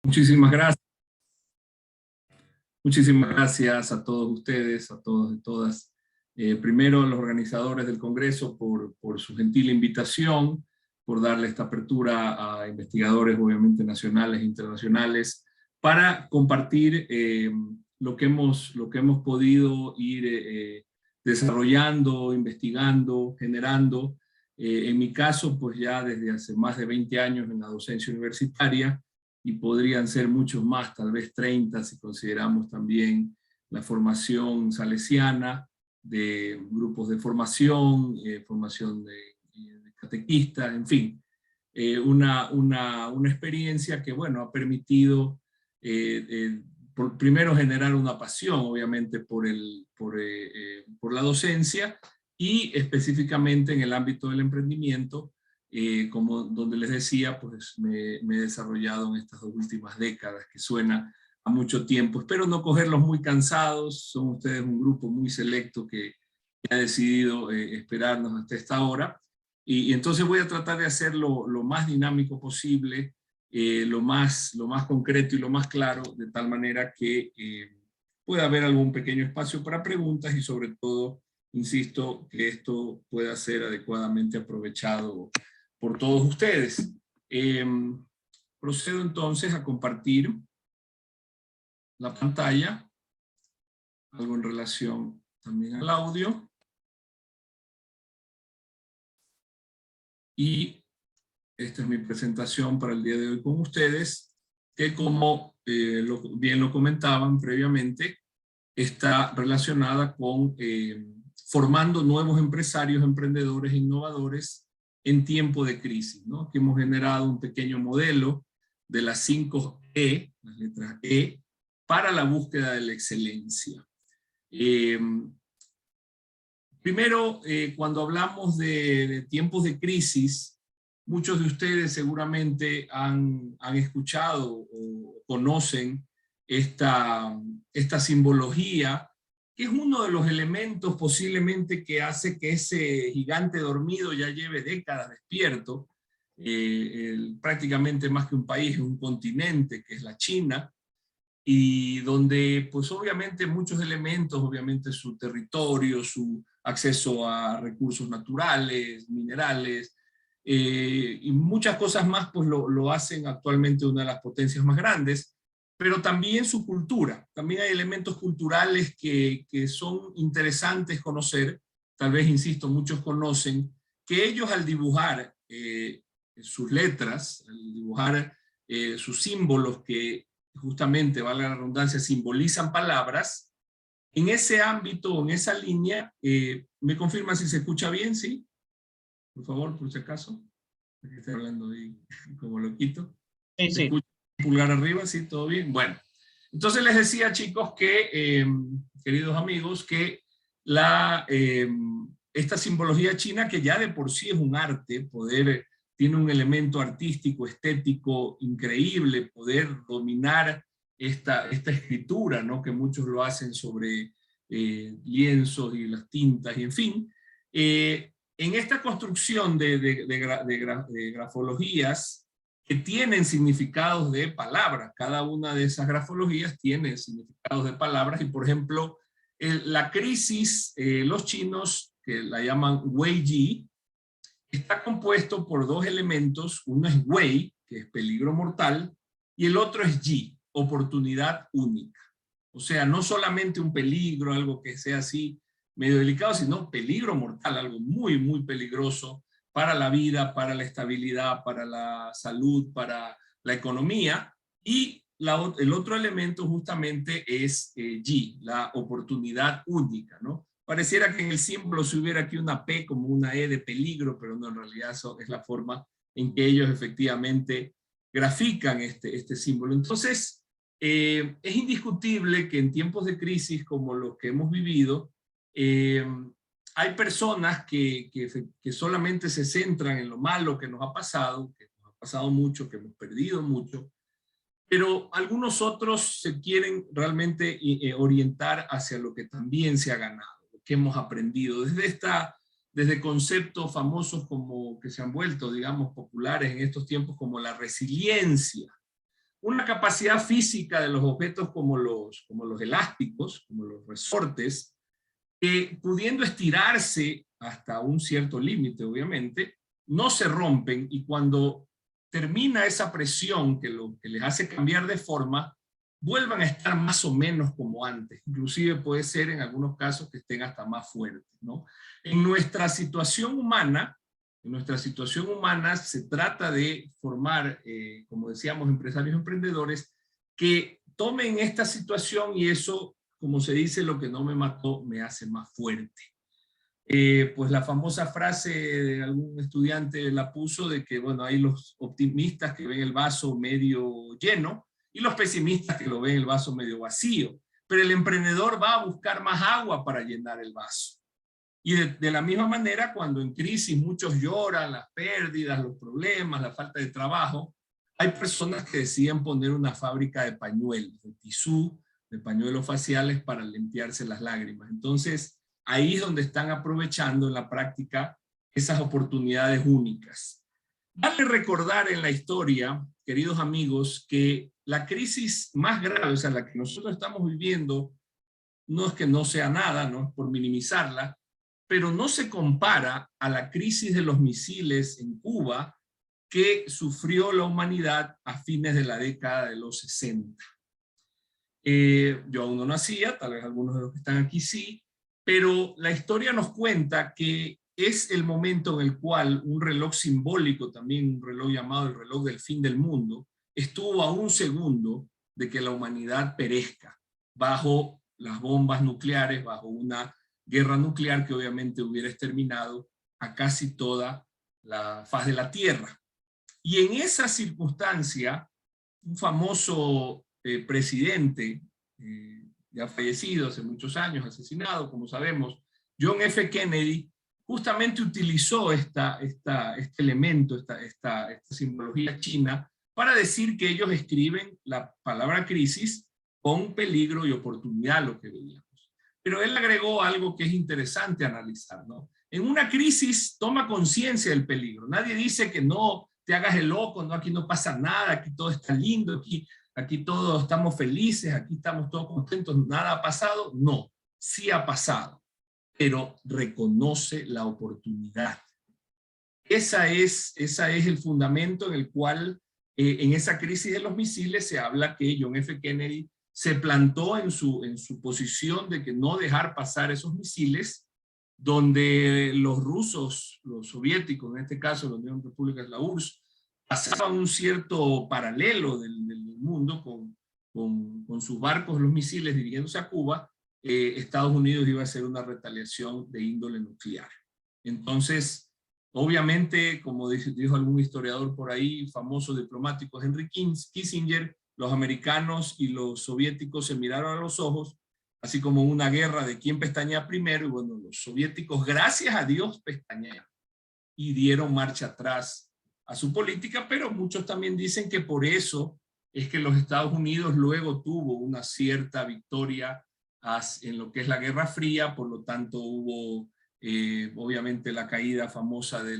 Muchísimas gracias. Muchísimas gracias a todos ustedes, a todos y todas. Primero a los organizadores del Congreso por su gentil invitación, por darle esta apertura a investigadores obviamente nacionales e internacionales para compartir lo que hemos podido ir desarrollando, investigando, generando. En mi caso, pues ya desde hace más de 20 años en la docencia universitaria, y podrían ser muchos más, tal vez 30 si consideramos también la formación salesiana, de grupos de formación, formación de catequistas, en fin, una experiencia que, bueno, ha permitido primero generar una pasión, obviamente, por la docencia, y específicamente en el ámbito del emprendimiento, como donde les decía, pues me he desarrollado en estas 2 últimas décadas, que suena a mucho tiempo. Espero no cogerlos muy cansados, son ustedes un grupo muy selecto que ha decidido esperarnos hasta esta hora, y entonces voy a tratar de hacerlo lo más dinámico posible, lo más concreto y lo más claro, de tal manera que pueda haber algún pequeño espacio para preguntas y sobre todo, insisto, que esto pueda ser adecuadamente aprovechado por todos ustedes. Procedo entonces a compartir la pantalla, algo en relación también al audio. Y esta es mi presentación para el día de hoy con ustedes, que como bien lo comentaban previamente, está relacionada con formando nuevos empresarios, emprendedores e innovadores en tiempo de crisis, ¿no? Aquí hemos generado un pequeño modelo de las 5 E, las letras E, para la búsqueda de la excelencia. Primero, cuando hablamos de tiempos de crisis, muchos de ustedes seguramente han escuchado o conocen esta simbología, que es uno de los elementos posiblemente que hace que ese gigante dormido ya lleve décadas despierto, prácticamente más que un país, un continente, que es la China, y donde pues obviamente muchos elementos, obviamente su territorio, su acceso a recursos naturales, minerales, y muchas cosas más pues lo hacen actualmente una de las potencias más grandes, pero también su cultura. También hay elementos culturales que son interesantes conocer, tal vez, insisto, muchos conocen, que ellos al dibujar sus letras, al dibujar sus símbolos que justamente, valga la redundancia, simbolizan palabras, en ese ámbito, en esa línea, ¿me confirma si se escucha bien? ¿Sí? Por favor, por si acaso. Estoy hablando ahí como loquito. Sí, ¿Se sí. escucha pulgar arriba? ¿Sí? ¿Todo bien? Bueno. Entonces les decía, chicos, que, queridos amigos, que esta simbología china, que ya de por sí es un arte, tiene un elemento artístico, estético increíble, poder dominar esta escritura, ¿no? Que muchos lo hacen sobre lienzos y las tintas, y en fin. En esta construcción de grafologías que tienen significados de palabras, cada una de esas grafologías tiene significados de palabras, y por ejemplo, la crisis, los chinos, que la llaman Wei Yi, está compuesto por 2 elementos, uno es Wei, que es peligro mortal, y el otro es Yi, oportunidad única. O sea, no solamente un peligro, algo que sea así medio delicado, sino peligro mortal, algo muy, muy peligroso para la vida, para la estabilidad, para la salud, para la economía. Y el otro elemento justamente es Yi, la oportunidad única, ¿no? Pareciera que en el símbolo se hubiera aquí una P como una E de peligro, pero no, en realidad eso es la forma en que ellos efectivamente grafican este símbolo. Entonces, es indiscutible que en tiempos de crisis como los que hemos vivido, hay personas que solamente se centran en lo malo que nos ha pasado mucho, que hemos perdido mucho, pero algunos otros se quieren realmente orientar hacia lo que también se ha ganado, lo que hemos aprendido, desde conceptos famosos como que se han vuelto, digamos, populares en estos tiempos, como la resiliencia, una capacidad física de los objetos como los elásticos, como los resortes, que pudiendo estirarse hasta un cierto límite, obviamente, no se rompen, y cuando termina esa presión que les hace cambiar de forma, vuelvan a estar más o menos como antes. Inclusive puede ser en algunos casos que estén hasta más fuertes, ¿no? En nuestra situación humana se trata de formar, como decíamos, empresarios emprendedores que tomen esta situación, y eso, como se dice, lo que no me mató me hace más fuerte. Pues la famosa frase de algún estudiante la puso de que, bueno, hay los optimistas que ven el vaso medio lleno y los pesimistas que lo ven el vaso medio vacío, pero el emprendedor va a buscar más agua para llenar el vaso. Y de la misma manera, cuando en crisis muchos lloran las pérdidas, los problemas, la falta de trabajo, hay personas que deciden poner una fábrica de pañuelos, de tisú, de pañuelos faciales para limpiarse las lágrimas. Entonces, ahí es donde están aprovechando en la práctica esas oportunidades únicas. Vale recordar en la historia, queridos amigos, que la crisis más grave, o sea, la que nosotros estamos viviendo, no es que no sea nada, no es por minimizarla, pero no se compara a la crisis de los misiles en Cuba que sufrió la humanidad a fines de la década de los 60. Yo aún no nacía, tal vez algunos de los que están aquí sí, pero la historia nos cuenta que es el momento en el cual un reloj simbólico, también un reloj llamado el reloj del fin del mundo, estuvo a un segundo de que la humanidad perezca bajo las bombas nucleares, bajo una guerra nuclear que obviamente hubiera exterminado a casi toda la faz de la Tierra. Y en esa circunstancia, un famoso presidente, ya fallecido hace muchos años, asesinado, como sabemos, John F. Kennedy, justamente utilizó este elemento, esta simbología china, para decir que ellos escriben la palabra crisis con peligro y oportunidad, lo que veíamos. Pero él agregó algo que es interesante analizar, ¿no? En una crisis toma conciencia del peligro. Nadie dice que no te hagas el loco, no, aquí no pasa nada, aquí todo está lindo, aquí todos estamos felices, aquí estamos todos contentos, nada ha pasado. No, sí ha pasado, pero reconoce la oportunidad. Ese es el fundamento en el cual, en esa crisis de los misiles, se habla que John F. Kennedy se plantó en su posición de que no dejar pasar esos misiles, donde los rusos, los soviéticos, en este caso la Unión República, la URSS, pasaban un cierto paralelo del mundo con sus barcos, los misiles dirigiéndose a Cuba. Estados Unidos iba a hacer una retaliación de índole nuclear. Entonces, obviamente, como dijo algún historiador por ahí, famoso diplomático Henry Kissinger, los americanos y los soviéticos se miraron a los ojos, así como una guerra de quién pestañea primero, y bueno, los soviéticos, gracias a Dios, pestañearon y dieron marcha atrás a su política, pero muchos también dicen que por eso es que los Estados Unidos luego tuvo una cierta victoria en lo que es la Guerra Fría, por lo tanto hubo obviamente la caída famosa de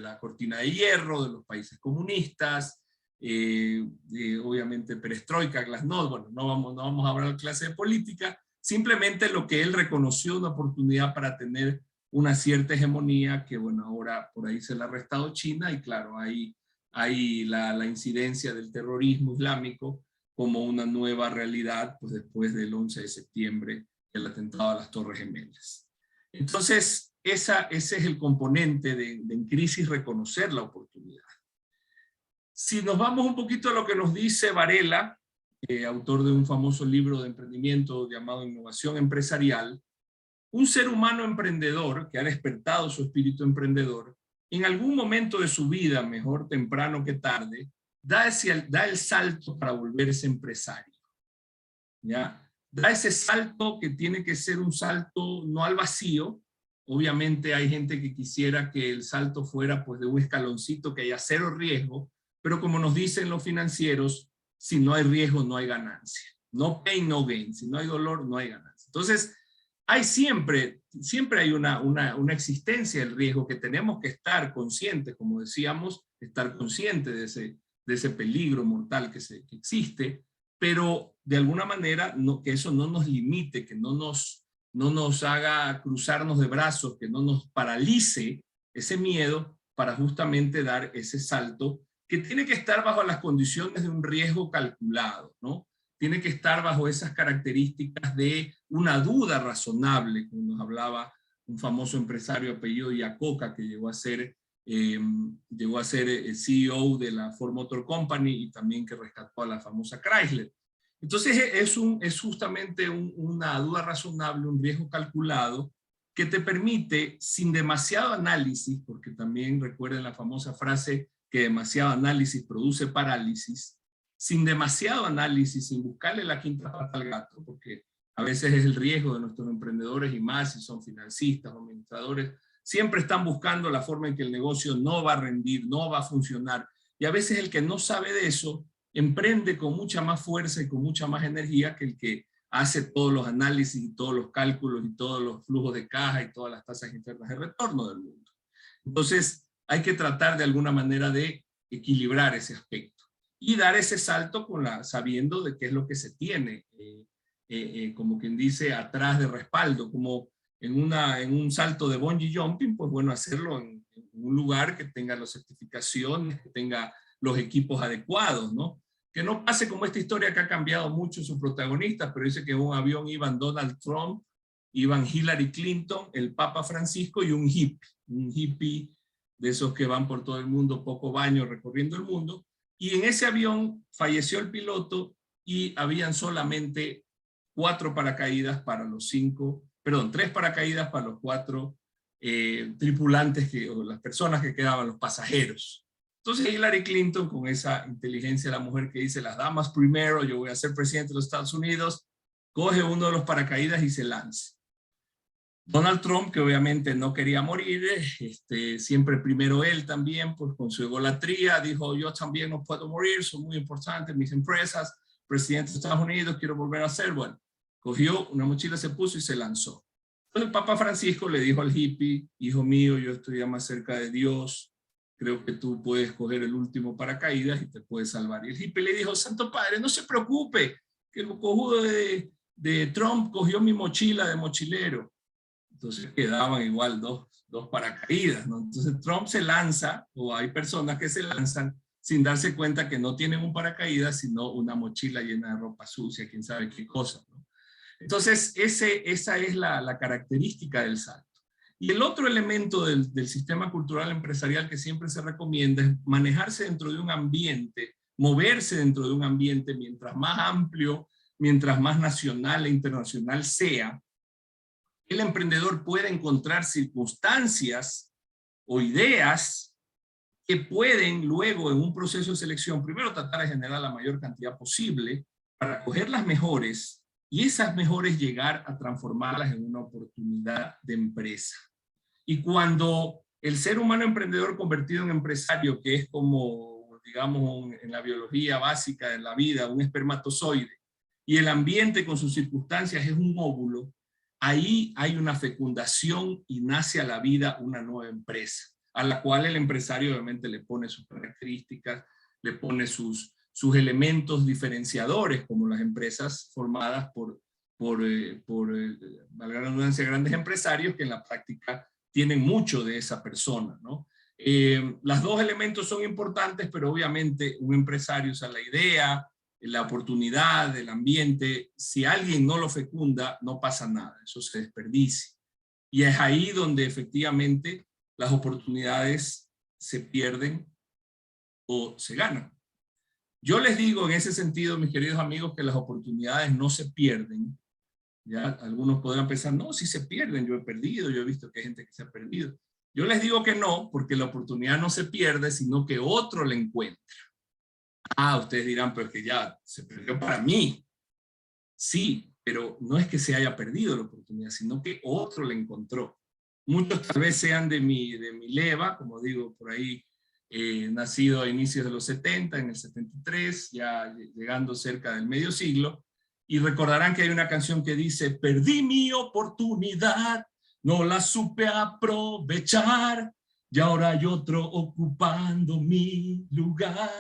la cortina de hierro, de los países comunistas, obviamente perestroika, glasnost. Bueno, no vamos a hablar de clase de política, simplemente lo que él reconoció una oportunidad para tener una cierta hegemonía que, bueno, ahora por ahí se le ha restado China, y claro, hay la incidencia del terrorismo islámico como una nueva realidad, pues después del 11 de septiembre, el atentado a las Torres Gemelas. Entonces, ese es el componente de en crisis, reconocer la oportunidad. Si nos vamos un poquito a lo que nos dice Varela, autor de un famoso libro de emprendimiento llamado Innovación Empresarial, un ser humano emprendedor que ha despertado su espíritu emprendedor, en algún momento de su vida, mejor temprano que tarde, da el salto para volverse empresario. ¿Ya? Da ese salto que tiene que ser un salto no al vacío. Obviamente hay gente que quisiera que el salto fuera pues de un escaloncito, que haya cero riesgo, pero como nos dicen los financieros, si no hay riesgo no hay ganancia. No pain, no gain. Si no hay dolor, no hay ganancia. Entonces, hay siempre hay una existencia del riesgo que tenemos que estar conscientes, como decíamos, estar conscientes de ese peligro mortal que existe, pero de alguna manera que eso no nos limite, que no nos haga cruzarnos de brazos, que no nos paralice ese miedo para justamente dar ese salto que tiene que estar bajo las condiciones de un riesgo calculado, ¿no? Tiene que estar bajo esas características de una duda razonable, como nos hablaba un famoso empresario apellido Iacocca, que llegó a ser el CEO de la Ford Motor Company y también que rescató a la famosa Chrysler. Entonces es justamente una duda razonable, un riesgo calculado, que te permite, sin demasiado análisis, porque también recuerden la famosa frase que demasiado análisis produce parálisis, sin demasiado análisis, sin buscarle la quinta pata al gato, porque a veces es el riesgo de nuestros emprendedores y más si son financistas o administradores, siempre están buscando la forma en que el negocio no va a rendir, no va a funcionar, y a veces el que no sabe de eso emprende con mucha más fuerza y con mucha más energía que el que hace todos los análisis y todos los cálculos y todos los flujos de caja y todas las tasas internas de retorno del mundo. Entonces hay que tratar de alguna manera de equilibrar ese aspecto y dar ese salto sabiendo de qué es lo que se tiene, como quien dice, atrás de respaldo, como en un salto de bungee jumping, pues bueno, hacerlo en un lugar que tenga las certificaciones, que tenga los equipos adecuados, ¿no? Que no pase como esta historia que ha cambiado mucho su protagonista, pero dice que en un avión iban Donald Trump, iban Hillary Clinton, el Papa Francisco y un hippie de esos que van por todo el mundo, poco baño, recorriendo el mundo, y en ese avión falleció el piloto y habían solamente 3 paracaídas para los 4 tripulantes, o las personas que quedaban, los pasajeros. Entonces Hillary Clinton, con esa inteligencia de la mujer que dice las damas primero, yo voy a ser presidente de los Estados Unidos, coge uno de los paracaídas y se lanza. Donald Trump, que obviamente no quería morir, siempre primero él también, pues con su egolatría, dijo yo también no puedo morir, son muy importantes mis empresas, presidente de Estados Unidos, quiero volver a ser. Bueno, cogió una mochila, se puso y se lanzó. Entonces el Papa Francisco le dijo al hippie, hijo mío, yo estoy ya más cerca de Dios, creo que tú puedes coger el último paracaídas y te puedes salvar. Y el hippie le dijo, Santo Padre, no se preocupe, que el cojudo de Trump cogió mi mochila de mochilero. Entonces quedaban igual dos paracaídas, ¿no? Entonces Trump se lanza, o hay personas que se lanzan sin darse cuenta que no tienen un paracaídas, sino una mochila llena de ropa sucia, quién sabe qué cosa, ¿no? Entonces esa es la característica del salto. Y el otro elemento del sistema cultural empresarial que siempre se recomienda es manejarse dentro de un ambiente, moverse dentro de un ambiente mientras más amplio, mientras más nacional e internacional sea. El emprendedor puede encontrar circunstancias o ideas que pueden luego en un proceso de selección, primero tratar de generar la mayor cantidad posible para coger las mejores y esas mejores llegar a transformarlas en una oportunidad de empresa. Y cuando el ser humano emprendedor convertido en empresario, que es como, digamos, en la biología básica de la vida, un espermatozoide, y el ambiente con sus circunstancias es un óvulo, ahí hay una fecundación y nace a la vida una nueva empresa, a la cual el empresario obviamente le pone sus características, le pone sus elementos diferenciadores, como las empresas formadas por valga la redundancia, grandes empresarios que en la práctica tienen mucho de esa persona, ¿no? Los dos elementos son importantes, pero obviamente un empresario, o sea, la idea, la oportunidad, el ambiente, si alguien no lo fecunda, no pasa nada, eso se desperdicia. Y es ahí donde efectivamente las oportunidades se pierden o se ganan. Yo les digo en ese sentido, mis queridos amigos, que las oportunidades no se pierden. Ya algunos podrán pensar, no, si se pierden, yo he perdido, yo he visto que hay gente que se ha perdido. Yo les digo que no, porque la oportunidad no se pierde, sino que otro la encuentra. Ah, ustedes dirán, pero es que ya se perdió para mí. Sí, pero no es que se haya perdido la oportunidad, sino que otro la encontró. Muchos tal vez sean de mi leva, como digo, por ahí, nacido a inicios de los 70, en el 73, ya llegando cerca del medio siglo, y recordarán que hay una canción que dice, perdí mi oportunidad, no la supe aprovechar, y ahora hay otro ocupando mi lugar.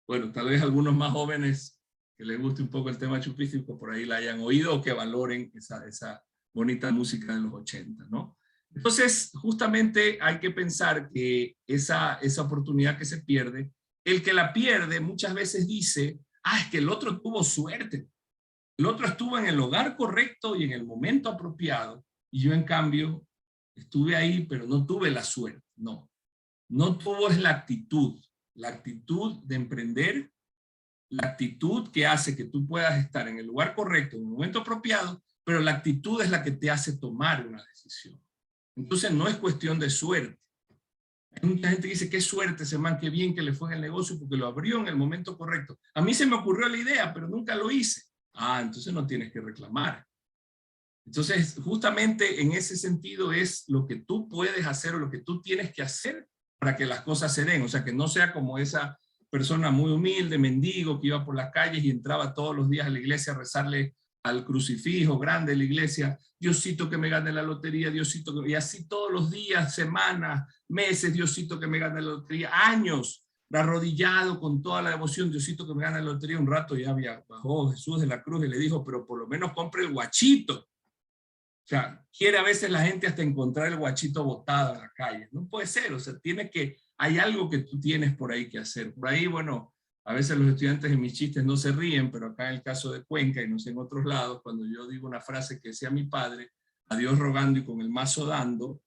bueno, tal vez algunos más jóvenes que les guste un poco el tema chupístico por ahí la hayan oído o que valoren esa bonita música de los 80, ¿no? Entonces, justamente hay que pensar que esa oportunidad que se pierde, el que la pierde muchas veces dice, es que el otro tuvo suerte, el otro estuvo en el lugar correcto y en el momento apropiado, y yo en cambio estuve ahí, pero no tuve la suerte. No, no tuvo es la actitud de emprender, la actitud que hace que tú puedas estar en el lugar correcto, en el momento apropiado, pero la actitud es la que te hace tomar una decisión. Entonces no es cuestión de suerte. Hay mucha gente que dice, qué suerte ese man, qué bien que le fue en el negocio porque lo abrió en el momento correcto. A mí se me ocurrió la idea, pero nunca lo hice. Entonces no tienes que reclamar. Entonces, justamente en ese sentido es lo que tú puedes hacer o lo que tú tienes que hacer para que las cosas se den. O sea, que no sea como esa persona muy humilde, mendigo, que iba por las calles y entraba todos los días a la iglesia a rezarle al crucifijo grande de la iglesia, Diosito que me gane la lotería, Diosito que... Y así todos los días, semanas, meses, Diosito que me gane la lotería, años, arrodillado con toda la devoción, Diosito que me gane la lotería. Un rato ya bajó Jesús de la cruz y le dijo, pero por lo menos compre el guachito. O sea, quiere a veces la gente hasta encontrar el guachito botado en la calle. No puede ser, o sea, hay algo que tú tienes por ahí que hacer. Por ahí, bueno, a veces los estudiantes en mis chistes no se ríen, pero acá en el caso de Cuenca y no sé en otros lados, cuando yo digo una frase que decía mi padre, a Dios rogando y con el mazo dando,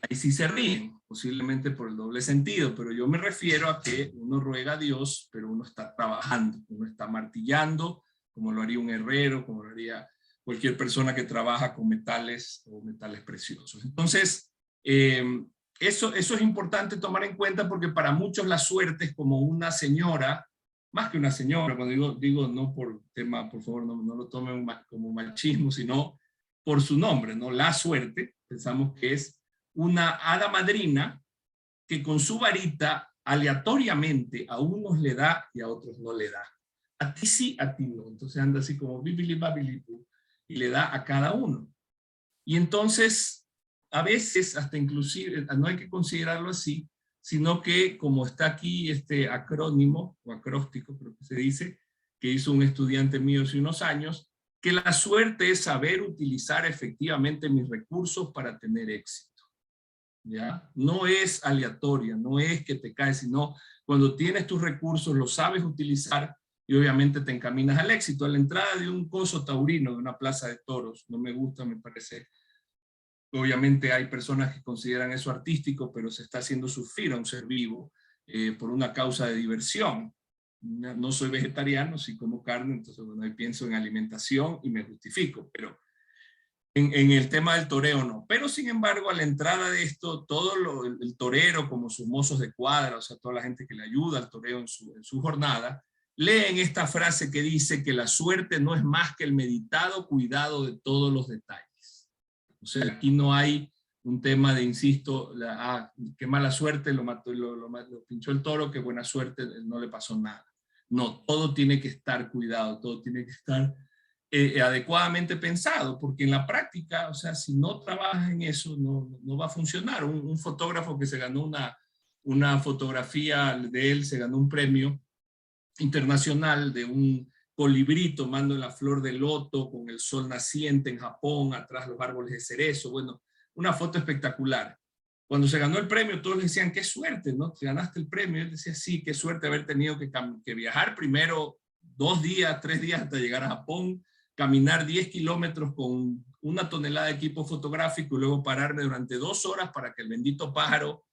ahí sí se ríen, posiblemente por el doble sentido, pero yo me refiero a que uno ruega a Dios, pero uno está trabajando, uno está martillando, como lo haría un herrero, como lo haría cualquier persona que trabaja con metales o metales preciosos. Entonces, eso es importante tomar en cuenta porque para muchos la suerte es como una señora, más que una señora, cuando digo no por tema, por favor, no lo tomen como machismo, sino por su nombre, ¿no? La suerte, pensamos que es una hada madrina que con su varita aleatoriamente a unos le da y a otros no le da. A ti sí, a ti no. Entonces anda así como bibili babili y le da a cada uno. Y entonces, a veces, hasta inclusive, no hay que considerarlo así, sino que como está aquí este acrónimo, o acróstico creo que se dice, que hizo un estudiante mío hace unos años, que la suerte es saber utilizar efectivamente mis recursos para tener éxito. ¿Ya? No es aleatoria, no es que te caes, sino cuando tienes tus recursos, los sabes utilizar y obviamente te encaminas al éxito. A la entrada de un coso taurino, de una plaza de toros, no me gusta, me parece. Obviamente hay personas que consideran eso artístico, pero se está haciendo sufrir a un ser vivo por una causa de diversión. No soy vegetariano, sí como carne, entonces bueno, ahí pienso en alimentación y me justifico, pero en el tema del toreo no. Pero sin embargo, a la entrada de esto, el torero, como sus mozos de cuadra, o sea, toda la gente que le ayuda al toreo en su jornada, leen esta frase que dice que la suerte no es más que el meditado cuidado de todos los detalles. O sea, aquí no hay un tema de, insisto, qué mala suerte, lo pinchó el toro, qué buena suerte, no le pasó nada. No, todo tiene que estar cuidado, todo tiene que estar adecuadamente pensado, porque en la práctica, o sea, si no trabajas en eso, no va a funcionar. Un fotógrafo que se ganó una fotografía de él, se ganó un premio internacional de un colibrí tomando la flor de loto con el sol naciente en Japón, atrás los árboles de cerezo, bueno, una foto espectacular. Cuando se ganó el premio, todos le decían, qué suerte, ¿no? Te ganaste el premio. Y él decía, sí, qué suerte haber tenido que viajar primero 2 días, 3 días hasta llegar a Japón, caminar 10 kilómetros con 1 tonelada de equipo fotográfico y luego pararme durante 2 horas para que el bendito pájaro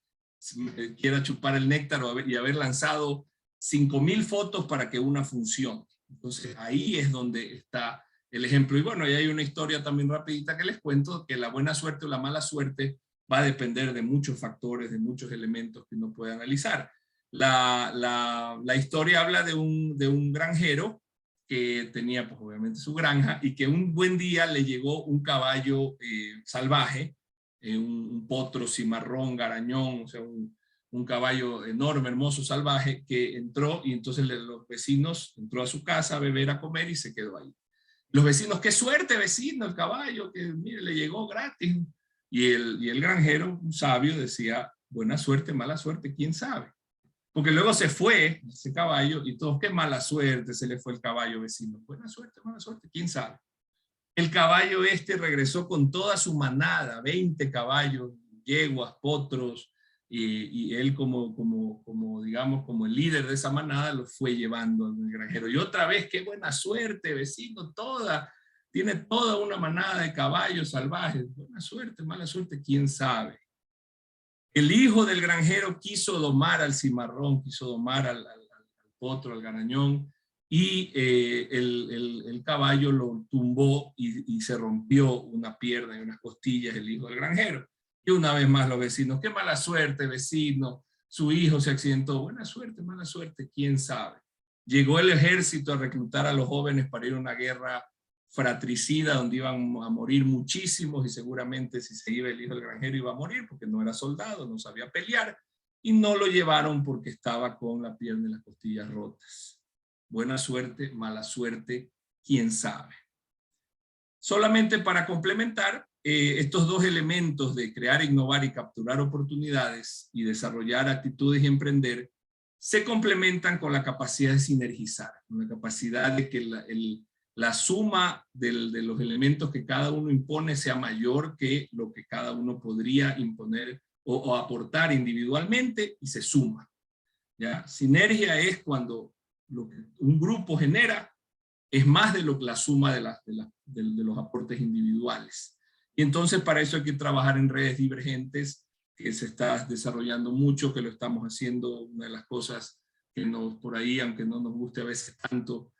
quiera chupar el néctar y haber lanzado 5,000 fotos para que una funcione. Entonces ahí es donde está el ejemplo. Y bueno, y hay una historia también rapidita que les cuento, que la buena suerte o la mala suerte va a depender de muchos factores, de muchos elementos que uno puede analizar. La historia habla de un granjero que tenía pues obviamente su granja y que un buen día le llegó un caballo salvaje, un potro cimarrón, garañón, o sea, un caballo enorme, hermoso, salvaje, que entró y entonces los vecinos, entró a su casa a beber, a comer y se quedó ahí. Los vecinos, qué suerte vecino, el caballo, que mire, le llegó gratis. Y el granjero, un sabio, decía, buena suerte, mala suerte, quién sabe. Porque luego se fue ese caballo y todos, qué mala suerte, se le fue el caballo vecino. Buena suerte, mala suerte, quién sabe. El caballo este regresó con toda su manada, 20 caballos, yeguas, potros, y él digamos, como el líder de esa manada, lo fue llevando al granjero. Y otra vez, qué buena suerte, vecino, tiene toda una manada de caballos salvajes. Buena suerte, mala suerte, quién sabe. El hijo del granjero quiso domar al cimarrón, quiso domar al potro, al garañón, y el caballo lo tumbó y se rompió una pierna y unas costillas el hijo del granjero. Y una vez más los vecinos, qué mala suerte vecino, su hijo se accidentó. Buena suerte, mala suerte, quién sabe. Llegó el ejército a reclutar a los jóvenes para ir a una guerra fratricida donde iban a morir muchísimos, y seguramente si se iba el hijo del granjero iba a morir porque no era soldado, no sabía pelear, y no lo llevaron porque estaba con la pierna y las costillas rotas. Buena suerte, mala suerte, quién sabe. Solamente para complementar, estos dos elementos de crear, innovar y capturar oportunidades y desarrollar actitudes y emprender se complementan con la capacidad de sinergizar, con la capacidad de que la suma de los elementos que cada uno impone sea mayor que lo que cada uno podría imponer o aportar individualmente, y se suma. ¿Ya? Sinergia es cuando lo que un grupo genera es más de lo que la suma de los aportes individuales. Y entonces para eso hay que trabajar en redes divergentes, que se está desarrollando mucho, que lo estamos haciendo, una de las cosas que por ahí, aunque no nos guste a veces tanto,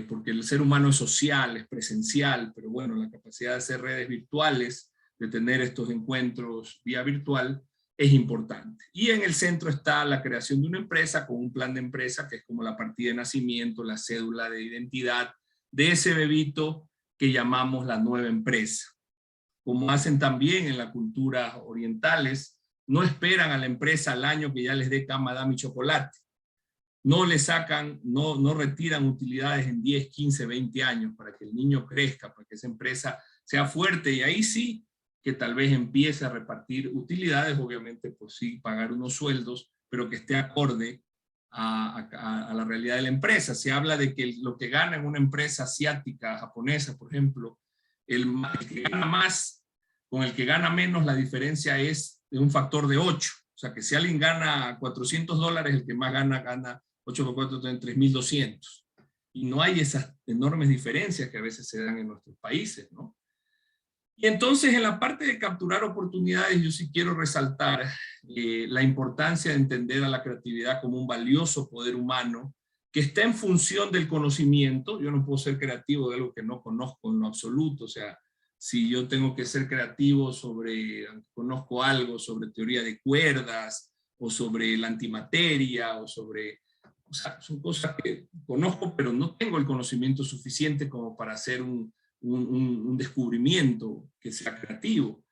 porque el ser humano es social, es presencial, pero bueno, la capacidad de hacer redes virtuales, de tener estos encuentros vía virtual, es importante. Y en el centro está la creación de una empresa con un plan de empresa, que es como la partida de nacimiento, la cédula de identidad de ese bebito que llamamos la nueva empresa. Como hacen también en las culturas orientales, no esperan a la empresa al año que ya les dé cama, dame chocolate. No le sacan, no retiran utilidades en 10, 15, 20 años para que el niño crezca, para que esa empresa sea fuerte, y ahí sí que tal vez empiece a repartir utilidades, obviamente pues sí, pagar unos sueldos, pero que esté acorde a la realidad de la empresa. Se habla de que lo que gana en una empresa asiática, japonesa, por ejemplo, el que gana más con el que gana menos, la diferencia es de un factor de 8. O sea, que si alguien gana $400, el que más gana 8 por 4, 3.200. Y no hay esas enormes diferencias que a veces se dan en nuestros países, ¿no? Y entonces en la parte de capturar oportunidades, yo sí quiero resaltar la importancia de entender a la creatividad como un valioso poder humano que está en función del conocimiento. Yo no puedo ser creativo de algo que no conozco en lo absoluto. O sea, si yo tengo que ser creativo conozco algo sobre teoría de cuerdas, o sobre la antimateria, o sea, son cosas que conozco, pero no tengo el conocimiento suficiente como para hacer un descubrimiento que sea creativo.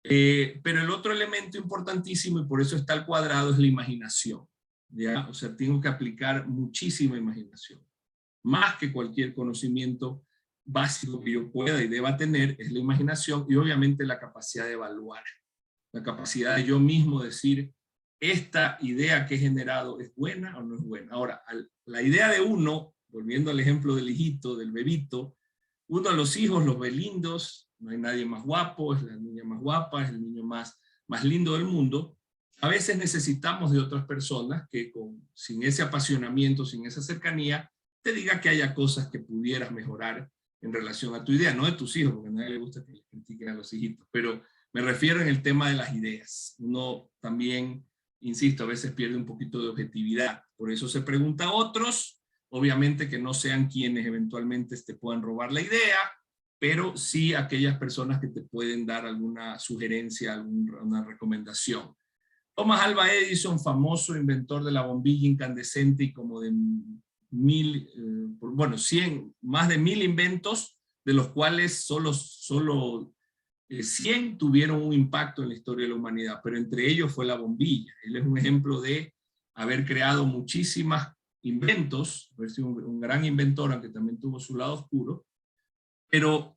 Pero el otro elemento importantísimo, y por eso está el cuadrado, es la imaginación. ¿Ya? O sea, tengo que aplicar muchísima imaginación. Más que cualquier conocimiento básico que yo pueda y deba tener, es la imaginación, y obviamente la capacidad de evaluar. La capacidad de yo mismo decir, esta idea que he generado es buena o no es buena. Ahora, la idea de uno, volviendo al ejemplo del hijito, del bebito, uno a los hijos los ve lindos, no hay nadie más guapo, es la niña más guapa, es el niño más lindo del mundo. A veces necesitamos de otras personas que sin ese apasionamiento, sin esa cercanía, te diga que haya cosas que pudieras mejorar en relación a tu idea, no de tus hijos, porque a nadie le gusta que le critiquen a los hijitos, pero me refiero en el tema de las ideas. Uno también, insisto, a veces pierde un poquito de objetividad, por eso se pregunta a otros, obviamente que no sean quienes eventualmente te puedan robar la idea, pero sí aquellas personas que te pueden dar alguna sugerencia, alguna recomendación. Thomas Alva Edison, famoso inventor de la bombilla incandescente y como de más de 1000 inventos, de los cuales solo 100 tuvieron un impacto en la historia de la humanidad, pero entre ellos fue la bombilla. Él es un ejemplo de haber creado muchísimos inventos, haber sido un gran inventor, aunque también tuvo su lado oscuro, pero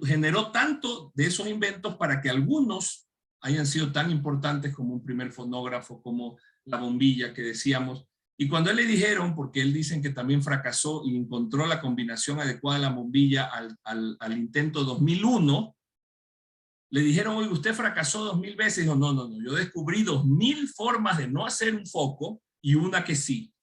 generó tanto de esos inventos para que algunos hayan sido tan importantes como un primer fonógrafo, como la bombilla que decíamos. Y cuando a él le dijeron, porque él dicen que también fracasó y encontró la combinación adecuada de la bombilla al intento 2001, le dijeron, oye, usted fracasó 2000 veces. Dijo, no, yo descubrí 2000 formas de no hacer un foco y una que sí.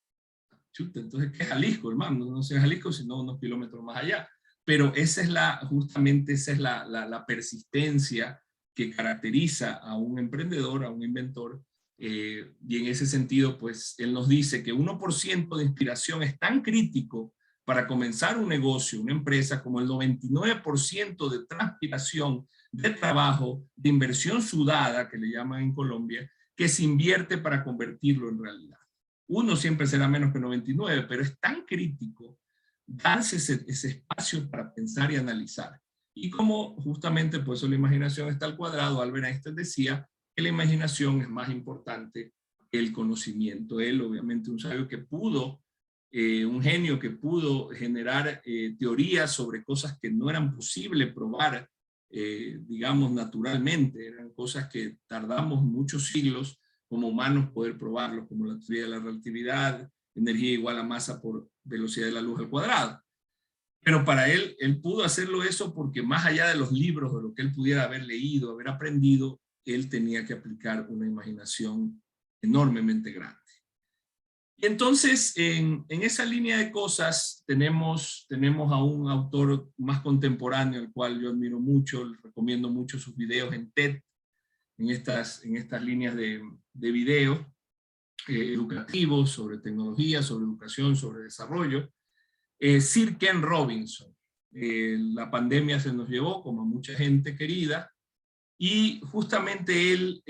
Chuta, entonces, ¿qué es Jalisco, hermano? No sé Jalisco, sino unos kilómetros más allá. Pero esa es justamente esa es la persistencia que caracteriza a un emprendedor, a un inventor, y en ese sentido, pues, él nos dice que 1% de inspiración es tan crítico para comenzar un negocio, una empresa, como el 99% de transpiración, de trabajo, de inversión sudada, que le llaman en Colombia, que se invierte para convertirlo en realidad. Uno siempre será menos que 99, pero es tan crítico darse ese espacio para pensar y analizar. Y como justamente por eso la imaginación está al cuadrado, Albert Einstein decía que la imaginación es más importante que el conocimiento. Él, obviamente, un sabio que pudo, un genio que pudo generar teorías sobre cosas que no eran posible probar, digamos, naturalmente. Eran cosas que tardamos muchos siglos como humanos poder probarlo, como la teoría de la relatividad, energía igual a masa por velocidad de la luz al cuadrado. Pero para él pudo hacerlo eso porque más allá de los libros, de lo que él pudiera haber leído, haber aprendido, él tenía que aplicar una imaginación enormemente grande. Y entonces, en esa línea de cosas, tenemos a un autor más contemporáneo, al cual yo admiro mucho, le recomiendo mucho sus videos en TED, en estas líneas de video educativos sobre tecnología, sobre educación, sobre desarrollo. Sir Ken Robinson. La pandemia se nos llevó, como a mucha gente querida, y justamente él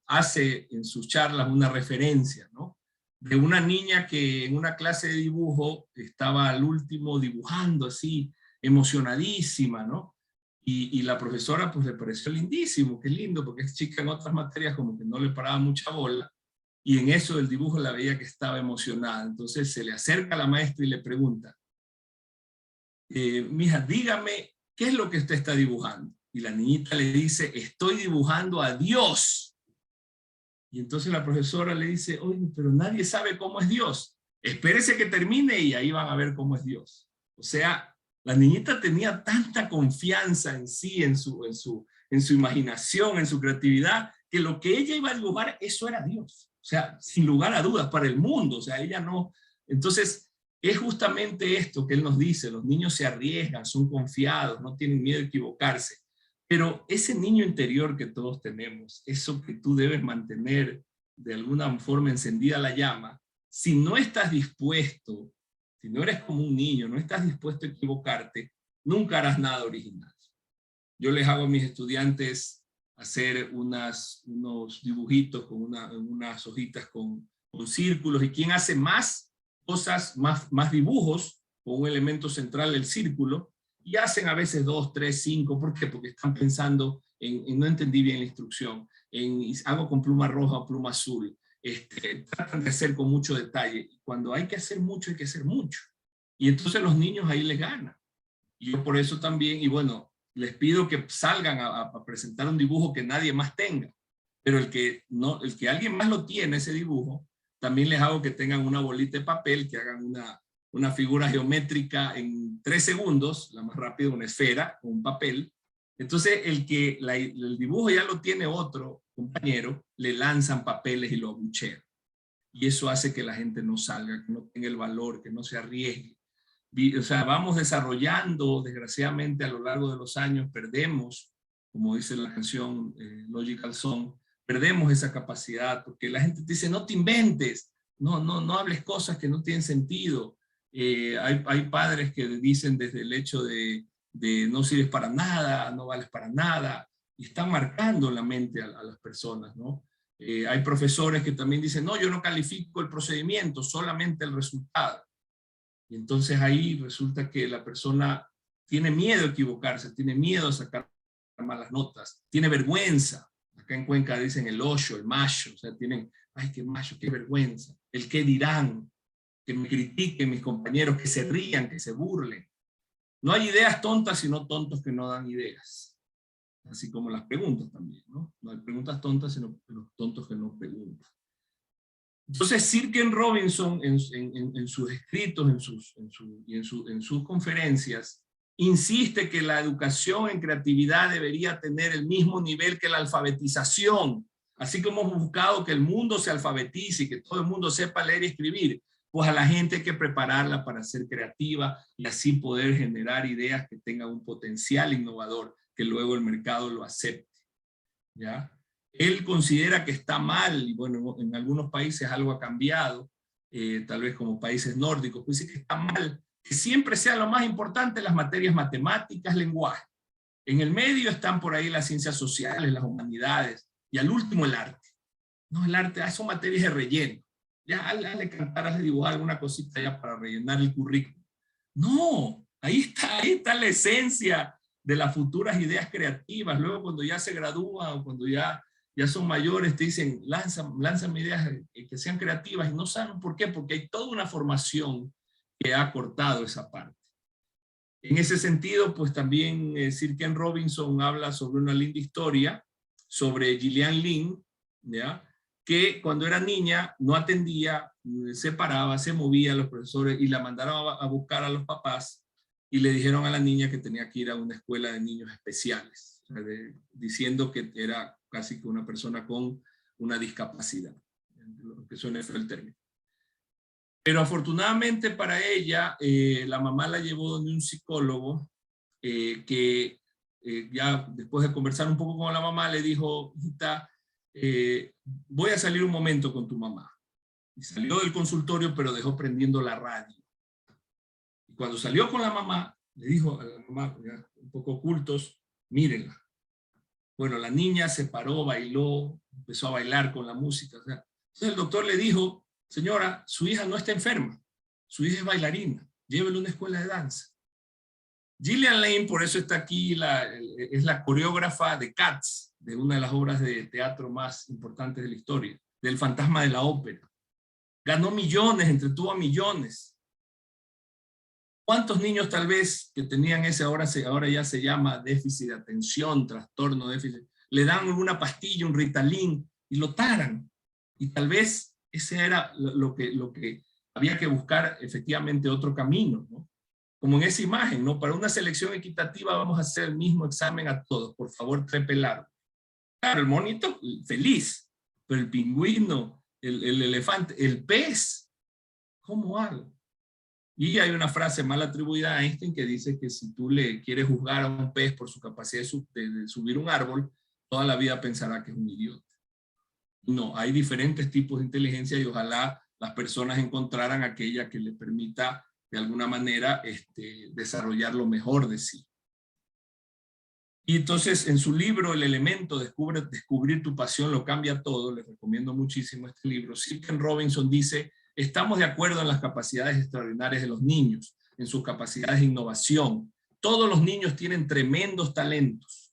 hace en sus charlas una referencia, ¿no? De una niña que en una clase de dibujo estaba al último dibujando así, emocionadísima, ¿no? Y la profesora pues le pareció lindísimo, qué lindo, porque esta chica en otras materias como que no le paraba mucha bola, y en eso del dibujo la veía que estaba emocionada. Entonces se le acerca a la maestra y le pregunta, mija, dígame, ¿qué es lo que usted está dibujando? Y la niñita le dice, estoy dibujando a Dios. Y entonces la profesora le dice, oye, pero nadie sabe cómo es Dios. Espérese que termine y ahí van a ver cómo es Dios. O sea, la niñita tenía tanta confianza en sí, en su imaginación, en su creatividad, que lo que ella iba a dibujar, eso era Dios. O sea, sin lugar a dudas, para el mundo. O sea, ella no... Entonces, es justamente esto que él nos dice, los niños se arriesgan, son confiados, no tienen miedo de equivocarse. Pero ese niño interior que todos tenemos, eso que tú debes mantener de alguna forma encendida la llama, si no estás dispuesto, si no eres como un niño, no estás dispuesto a equivocarte, nunca harás nada original. Yo les hago a mis estudiantes hacer unos dibujitos con unas hojitas con círculos, y quien hace más cosas, más dibujos con un elemento central, el círculo, y hacen a veces 2, 3, 5, ¿por qué? Porque están pensando en no entendí bien la instrucción, hago con pluma roja o pluma azul, tratan de hacer con mucho detalle, y cuando hay que hacer mucho, hay que hacer mucho, y entonces los niños ahí les ganan. Y yo por eso también, y bueno, les pido que salgan a presentar un dibujo que nadie más tenga, pero el que alguien más lo tiene, ese dibujo, también les hago que tengan una bolita de papel, que hagan una figura geométrica en 3 segundos, la más rápida, una esfera o un papel. Entonces el dibujo ya lo tiene otro compañero, le lanzan papeles y lo abuchean. Y eso hace que la gente no salga, que no tenga el valor, que no se arriesgue. O sea, vamos desarrollando, desgraciadamente a lo largo de los años perdemos, como dice la canción Logical Song, perdemos esa capacidad, porque la gente te dice, no te inventes, no hables cosas que no tienen sentido. Hay padres que dicen desde el hecho de no sirves para nada, no vales para nada, y están marcando la mente a las personas, ¿no? Hay profesores que también dicen, no, yo no califico el procedimiento, solamente el resultado. Y entonces ahí resulta que la persona tiene miedo a equivocarse, tiene miedo a sacar malas notas, tiene vergüenza. Acá en Cuenca dicen el ocho, el macho, o sea, tienen, ay, qué macho, qué vergüenza. El qué dirán, que me critiquen mis compañeros, que se rían, que se burlen. No hay ideas tontas, sino tontos que no dan ideas. Así como las preguntas también, ¿no? No hay preguntas tontas, sino los tontos que no preguntan. Entonces Sir Ken Robinson en sus escritos, en sus conferencias, insiste que la educación en creatividad debería tener el mismo nivel que la alfabetización. Así como hemos buscado que el mundo se alfabetice y que todo el mundo sepa leer y escribir, pues a la gente hay que prepararla para ser creativa y así poder generar ideas que tengan un potencial innovador, que luego el mercado lo acepte. ¿Ya? Él considera que está mal, y bueno, en algunos países algo ha cambiado, tal vez como países nórdicos, pues dice que está mal que siempre sea lo más importante las materias matemáticas, lenguaje. En el medio están por ahí las ciencias sociales, las humanidades, y al último el arte. No, el arte, son materias de relleno. Ya, hazle cantar, hazle dibujar alguna cosita ya para rellenar el currículum. No, ahí está la esencia de las futuras ideas creativas. Luego cuando ya se gradúan o cuando ya son mayores, te dicen, lánzame ideas que sean creativas, y no saben por qué, porque hay toda una formación que ha cortado esa parte. En ese sentido, pues también Sir Ken Robinson habla sobre una linda historia sobre Gillian Lynn, ¿ya? Que cuando era niña no atendía, se paraba, se movía a los profesores y la mandaron a buscar a los papás y le dijeron a la niña que tenía que ir a una escuela de niños especiales, o sea, diciendo que era casi que una persona con una discapacidad, que suene feo el término. Pero afortunadamente para ella, la mamá la llevó donde un psicólogo que ya después de conversar un poco con la mamá le dijo, hijita, voy a salir un momento con tu mamá. Y salió del consultorio, pero dejó prendiendo la radio. Y cuando salió con la mamá, le dijo a la mamá, ya, un poco ocultos, mírenla. Bueno, la niña se paró, bailó, empezó a bailar con la música. O sea, entonces el doctor le dijo, señora, su hija no está enferma, su hija es bailarina, llévele a una escuela de danza. Gillian Lane, por eso está aquí, es la coreógrafa de Cats, de una de las obras de teatro más importantes de la historia, del Fantasma de la Ópera. Ganó millones, entretuvo a millones. ¿Cuántos niños tal vez que tenían ese, ahora ya se llama déficit de atención, trastorno déficit, le dan una pastilla, un Ritalin, y lo taran? Y tal vez ese era lo que había que buscar efectivamente otro camino, ¿no? Como en esa imagen, ¿no? Para una selección equitativa vamos a hacer el mismo examen a todos, por favor, trepe largo. Claro, el monito feliz, pero el pingüino, el elefante, el pez, ¿cómo hago? Y hay una frase mal atribuida a Einstein que dice que si tú le quieres juzgar a un pez por su capacidad de subir un árbol, toda la vida pensará que es un idiota. No, hay diferentes tipos de inteligencia y ojalá las personas encontraran aquella que le permita de alguna manera desarrollar lo mejor de sí. Y entonces en su libro El Elemento, descubrir tu pasión lo cambia todo, les recomiendo muchísimo este libro, Sir Ken Robinson dice, estamos de acuerdo en las capacidades extraordinarias de los niños, en sus capacidades de innovación. Todos los niños tienen tremendos talentos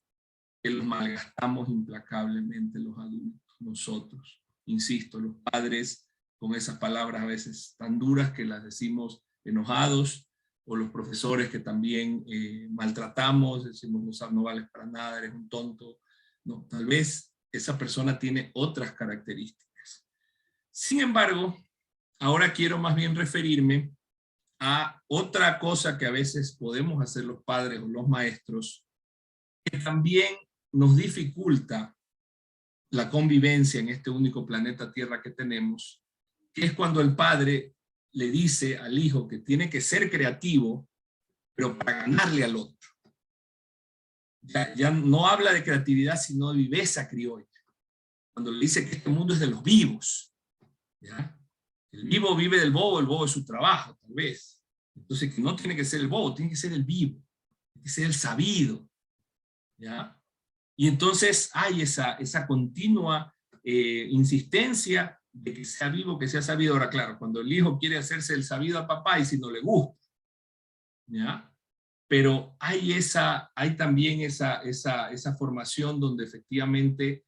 que los malgastamos implacablemente los adultos, nosotros. Insisto, los padres con esas palabras a veces tan duras que las decimos enojados, o los profesores que también maltratamos, decimos no vales para nada, eres un tonto. No, tal vez esa persona tiene otras características. Sin embargo, ahora quiero más bien referirme a otra cosa que a veces podemos hacer los padres o los maestros, que también nos dificulta la convivencia en este único planeta Tierra que tenemos, que es cuando el padre le dice al hijo que tiene que ser creativo, pero para ganarle al otro. Ya no habla de creatividad, sino de viveza criolla. Cuando le dice que este mundo es de los vivos. ¿Ya? El vivo vive del bobo, el bobo es su trabajo, tal vez. Entonces, que no tiene que ser el bobo, tiene que ser el vivo. Tiene que ser el sabido. ¿Ya? Y entonces hay esa continua insistencia de que sea vivo, que sea sabido. Ahora, claro, cuando el hijo quiere hacerse el sabido a papá y si no le gusta, ¿ya? Pero hay también esa formación donde efectivamente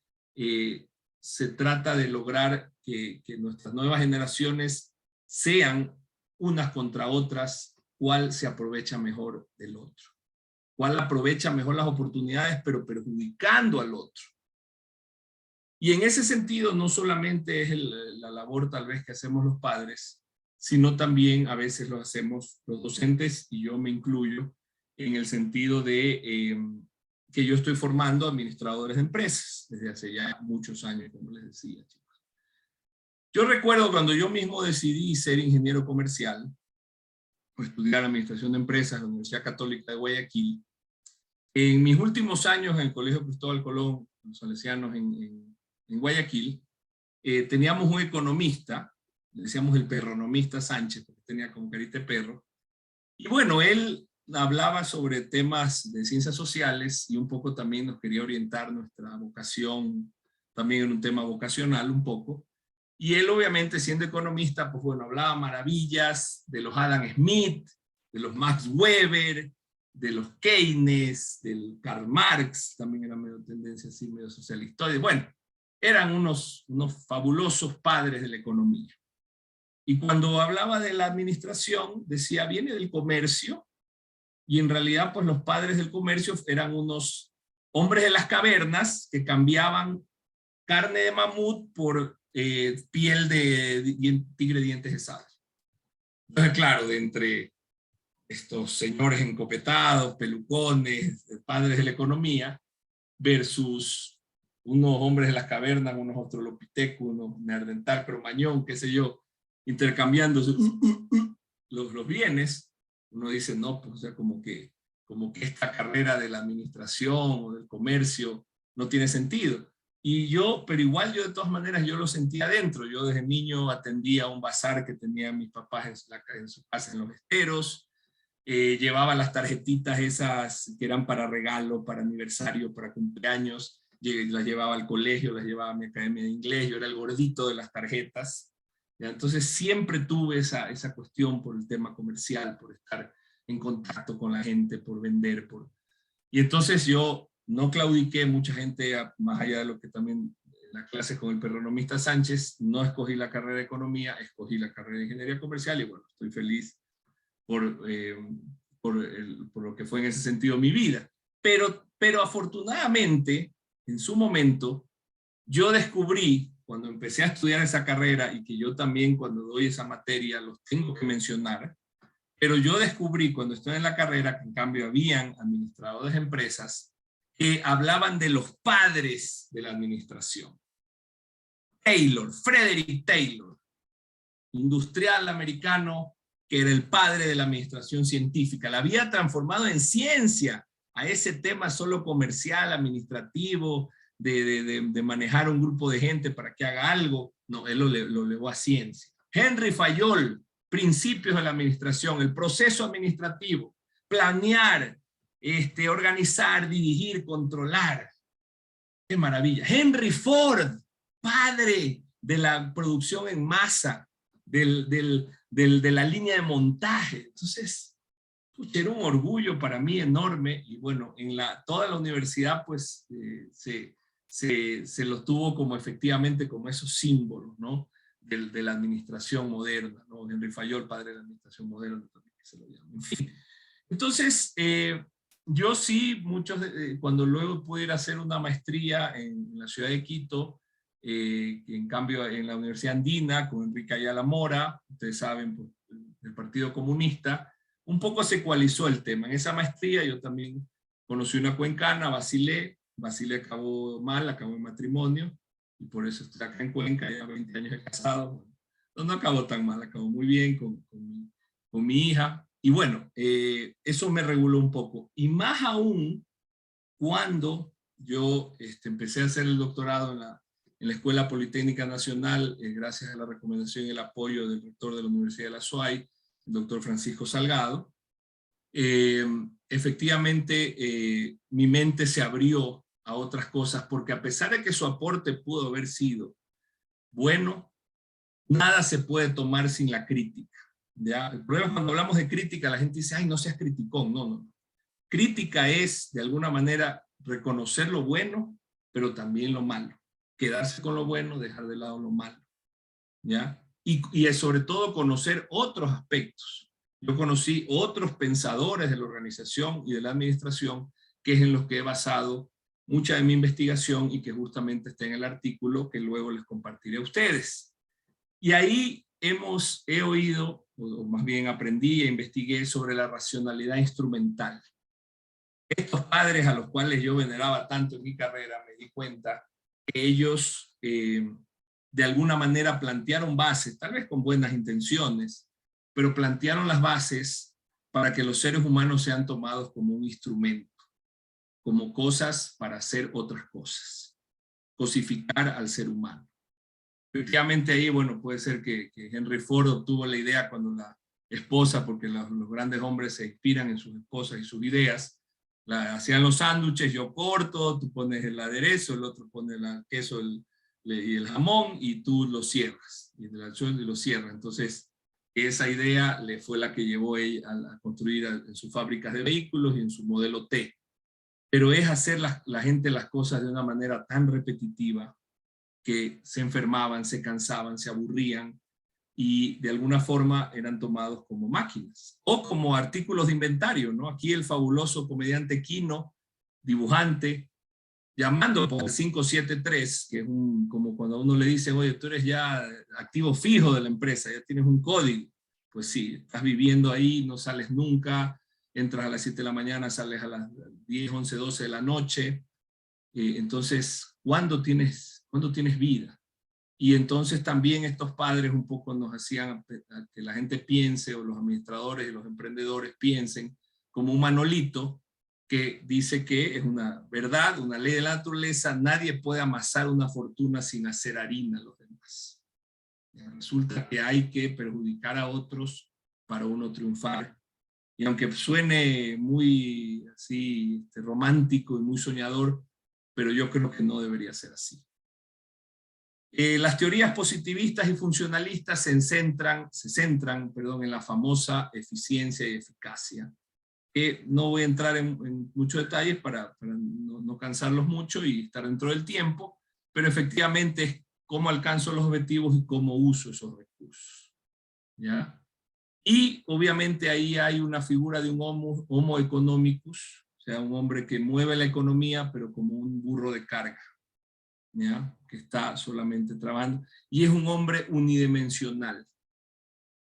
se trata de lograr que nuestras nuevas generaciones sean unas contra otras, cuál se aprovecha mejor del otro, cuál aprovecha mejor las oportunidades, pero perjudicando al otro. Y en ese sentido no solamente es la labor tal vez que hacemos los padres, sino también a veces lo hacemos los docentes, y yo me incluyo, en el sentido de que yo estoy formando administradores de empresas desde hace ya muchos años, como les decía, chicos. Yo recuerdo cuando yo mismo decidí ser ingeniero comercial, o estudiar administración de empresas en la Universidad Católica de Guayaquil. En mis últimos años en el Colegio Cristóbal Colón, los salesianos en Guayaquil, teníamos un economista, le decíamos el perronomista Sánchez, porque tenía como carita de perro, y bueno, él hablaba sobre temas de ciencias sociales y un poco también nos quería orientar nuestra vocación, también en un tema vocacional un poco. Y él obviamente siendo economista, pues bueno, hablaba maravillas de los Adam Smith, de los Max Weber, de los Keynes, del Karl Marx, también era medio tendencia así, medio socialista. Y bueno, eran unos fabulosos padres de la economía. Y cuando hablaba de la administración, decía, viene del comercio, y en realidad pues los padres del comercio eran unos hombres de las cavernas que cambiaban carne de mamut por piel de tigre dientes de sable. Entonces claro, de entre estos señores encopetados, pelucones, padres de la economía, versus unos hombres de las cavernas, unos australopithecus, unos neandertal, cromañón, qué sé yo, intercambiándose los bienes, uno dice, no, pues o sea, como que esta carrera de la administración o del comercio no tiene sentido. Y yo, pero igual yo de todas maneras yo lo sentía adentro. Yo desde niño atendía un bazar que tenían mis papás en su casa en Los Esteros, llevaba las tarjetitas esas que eran para regalo, para aniversario, para cumpleaños, las llevaba al colegio, las llevaba a mi academia de inglés, yo era el gordito de las tarjetas. ¿Ya? Entonces siempre tuve esa cuestión por el tema comercial, por estar en contacto con la gente, por vender. Y entonces yo no claudiqué, mucha gente, más allá de lo que también la clase con el perronomista Sánchez, no escogí la carrera de economía, escogí la carrera de ingeniería comercial y bueno, estoy feliz por lo que fue en ese sentido mi vida. Pero afortunadamente, en su momento, yo descubrí, cuando empecé a estudiar esa carrera, y que yo también cuando doy esa materia los tengo que mencionar, pero yo descubrí cuando estoy en la carrera que en cambio habían administradores de empresas que hablaban de los padres de la administración. Taylor, Frederick Taylor, industrial americano, que era el padre de la administración científica, la había transformado en ciencia a ese tema solo comercial, administrativo, de manejar un grupo de gente para que haga algo. No, él lo elevó a ciencia. Henry Fayol, principios de la administración, el proceso administrativo, planear, organizar, dirigir, controlar. ¡Qué maravilla! Henry Ford, padre de la producción en masa, de la línea de montaje. Entonces, era un orgullo para mí enorme, y bueno, en toda la universidad pues se los tuvo como efectivamente como esos símbolos, ¿no? De la administración moderna, ¿no? Henry Fayol, padre de la administración moderna, también que se lo llama. En fin. Entonces, yo sí, cuando luego pude ir a hacer una maestría en la ciudad de Quito, en cambio en la Universidad Andina, con Enrique Ayala Mora, ustedes saben, pues, del Partido Comunista, un poco se ecualizó el tema. En esa maestría yo también conocí una cuencana, Basilé acabó mal, acabó en matrimonio, y por eso estoy acá en Cuenca, ya 20 años de casado. No acabó tan mal, acabó muy bien con mi hija. Y bueno, eso me reguló un poco. Y más aún cuando yo empecé a hacer el doctorado en la Escuela Politécnica Nacional, gracias a la recomendación y el apoyo del rector de la Universidad de la SUAY, el doctor Francisco Salgado. Efectivamente, mi mente se abrió a otras cosas, porque a pesar de que su aporte pudo haber sido bueno, nada se puede tomar sin la crítica. ¿Ya? El problema es cuando hablamos de crítica, la gente dice, ay, no seas criticón. No. Crítica es, de alguna manera, reconocer lo bueno, pero también lo malo. Quedarse con lo bueno, dejar de lado lo malo. ¿Ya? Y es sobre todo conocer otros aspectos. Yo conocí otros pensadores de la organización y de la administración, que es en los que he basado mucha de mi investigación y que justamente está en el artículo que luego les compartiré a ustedes. Y ahí he oído, o más bien aprendí e investigué sobre la racionalidad instrumental. Estos padres a los cuales yo veneraba tanto en mi carrera, me di cuenta que ellos de alguna manera plantearon bases, tal vez con buenas intenciones, pero plantearon las bases para que los seres humanos sean tomados como un instrumento, como cosas para hacer otras cosas, cosificar al ser humano. Efectivamente ahí, bueno, puede ser que Henry Ford obtuvo la idea cuando la esposa, porque los grandes hombres se inspiran en sus esposas y sus ideas, hacían los sándwiches, yo corto, tú pones el aderezo, el otro pone el queso y el jamón, y tú lo cierras, y lo cierras. Entonces, esa idea le fue la que llevó ella a construir en sus fábricas de vehículos y en su modelo T. Pero es hacer la gente las cosas de una manera tan repetitiva que se enfermaban, se cansaban, se aburrían, y de alguna forma eran tomados como máquinas o como artículos de inventario, ¿no? Aquí el fabuloso comediante Quino, dibujante, llamando por el 573, que es como cuando uno le dice, oye, tú eres ya activo fijo de la empresa, ya tienes un código. Pues sí, estás viviendo ahí, no sales nunca, entras a las 7 de la mañana, sales a las 10, 11, 12 de la noche. Entonces, ¿cuándo tienes vida? Y entonces también estos padres un poco nos hacían a que la gente piense, o los administradores y los emprendedores piensen, como un Manolito que dice que es una verdad, una ley de la naturaleza: nadie puede amasar una fortuna sin hacer harina a los demás. Resulta que hay que perjudicar a otros para uno triunfar. Y aunque suene muy así romántico y muy soñador, pero yo creo que no debería ser así. Las teorías positivistas y funcionalistas se centran en la famosa eficiencia y eficacia. No voy a entrar en muchos detalles para no cansarlos mucho y estar dentro del tiempo, pero efectivamente es cómo alcanzo los objetivos y cómo uso esos recursos. ¿Ya? Y obviamente ahí hay una figura de un homo economicus, o sea, un hombre que mueve la economía, pero como un burro de carga, ¿ya? Que está solamente trabajando, y es un hombre unidimensional,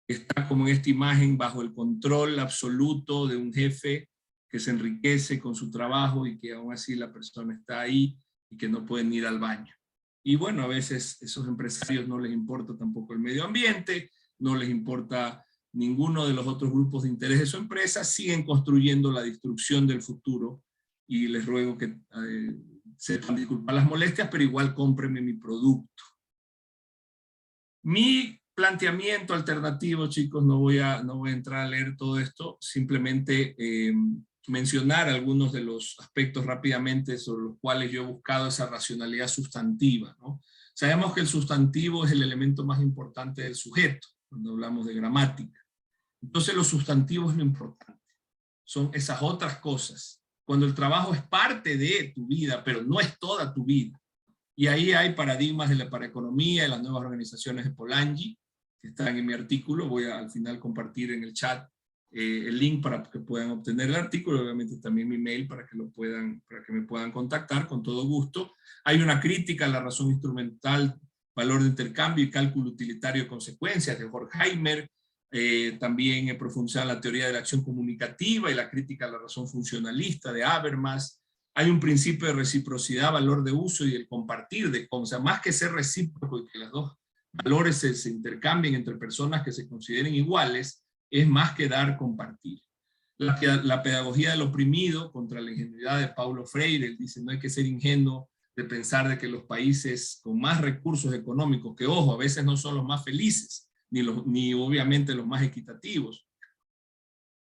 que está como en esta imagen bajo el control absoluto de un jefe que se enriquece con su trabajo y que aún así la persona está ahí y que no pueden ir al baño. Y bueno, a veces esos empresarios no les importa tampoco el medio ambiente, no les importa ninguno de los otros grupos de interés de su empresa, siguen construyendo la destrucción del futuro, y les ruego que sepan disculpar las molestias, pero igual cómprenme mi producto. Mi planteamiento alternativo, chicos, no voy a entrar a leer todo esto, simplemente mencionar algunos de los aspectos rápidamente sobre los cuales yo he buscado esa racionalidad sustantiva, ¿no? Sabemos que el sustantivo es el elemento más importante del sujeto, cuando hablamos de gramática. Entonces los sustantivos es lo importante, son esas otras cosas. Cuando el trabajo es parte de tu vida, pero no es toda tu vida. Y ahí hay paradigmas de la paraeconomía, de las nuevas organizaciones de Polanyi, que están en mi artículo. Voy a al final compartir en el chat el link para que puedan obtener el artículo, obviamente también mi mail para que me puedan contactar con todo gusto. Hay una crítica a la razón instrumental, valor de intercambio y cálculo utilitario de consecuencias de Horkheimer. También he profundizado en la teoría de la acción comunicativa y la crítica a la razón funcionalista de Habermas. Hay un principio de reciprocidad, valor de uso y el compartir de cosas, más que ser recíproco y que los dos valores se intercambien entre personas que se consideren iguales, es más que dar, compartir. La pedagogía del oprimido contra la ingenuidad de Paulo Freire. Él dice, no hay que ser ingenuo de pensar de que los países con más recursos económicos, que ojo, a veces no son los más felices, ni obviamente los más equitativos.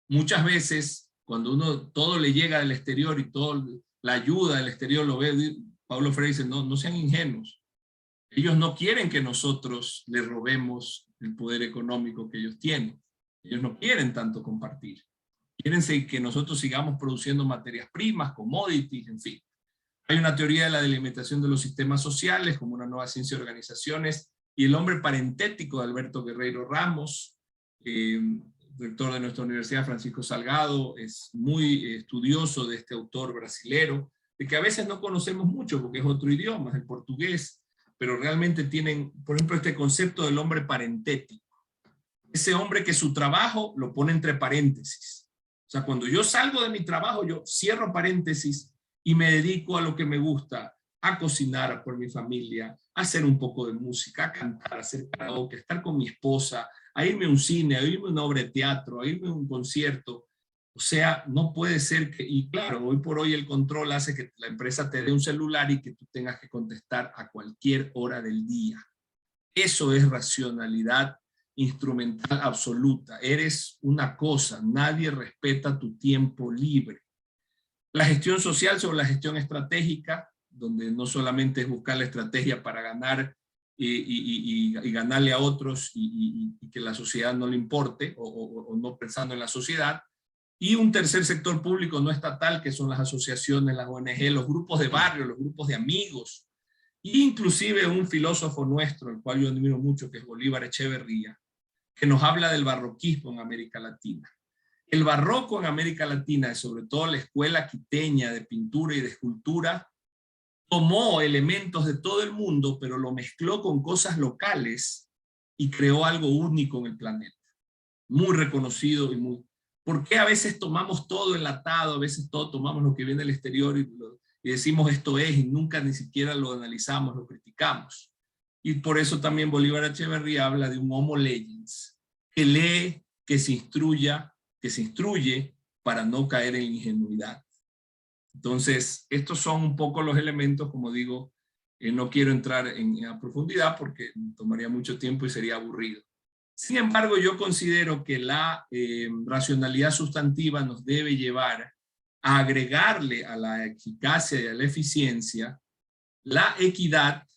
Muchas veces, cuando uno todo le llega del exterior y toda la ayuda del exterior lo ve, Paulo Freire dice, no sean ingenuos. Ellos no quieren que nosotros les robemos el poder económico que ellos tienen. Ellos no quieren tanto compartir. Quieren que nosotros sigamos produciendo materias primas, commodities, en fin. Hay una teoría de la delimitación de los sistemas sociales como una nueva ciencia de organizaciones, y el hombre parentético de Alberto Guerreiro Ramos, rector de nuestra universidad, Francisco Salgado, es muy estudioso de este autor brasilero, de que a veces no conocemos mucho porque es otro idioma, es el portugués, pero realmente tienen, por ejemplo, este concepto del hombre parentético. Ese hombre que su trabajo lo pone entre paréntesis. O sea, cuando yo salgo de mi trabajo, yo cierro paréntesis y me dedico a lo que me gusta, a cocinar por mi familia, a hacer un poco de música, a cantar, a hacer karaoke, a estar con mi esposa, a irme a un cine, a irme a una obra de teatro, a irme a un concierto. O sea, no puede ser que, y claro, hoy por hoy el control hace que la empresa te dé un celular y que tú tengas que contestar a cualquier hora del día. Eso es racionalidad instrumental absoluta. Eres una cosa, nadie respeta tu tiempo libre. La gestión social sobre la gestión estratégica, donde no solamente es buscar la estrategia para ganar y ganarle a otros y que la sociedad no le importe o no pensando en la sociedad. Y un tercer sector público no estatal, que son las asociaciones, las ONG, los grupos de barrio, los grupos de amigos, inclusive un filósofo nuestro, el cual yo admiro mucho, que es Bolívar Echeverría, que nos habla del barroquismo en América Latina. El barroco en América Latina, y sobre todo la escuela quiteña de pintura y de escultura, tomó elementos de todo el mundo, pero lo mezcló con cosas locales y creó algo único en el planeta. Muy reconocido y muy... ¿Por qué a veces tomamos todo enlatado, a veces todo tomamos lo que viene del exterior y decimos esto es, y nunca ni siquiera lo analizamos, lo criticamos? Y por eso también Bolívar Echeverría habla de un homo legends, que lee, que se instruye para no caer en ingenuidad. Entonces, estos son un poco los elementos, como digo, no quiero entrar a profundidad porque tomaría mucho tiempo y sería aburrido. Sin embargo, yo considero que la racionalidad sustantiva nos debe llevar a agregarle a la eficacia y a la eficiencia la equidad,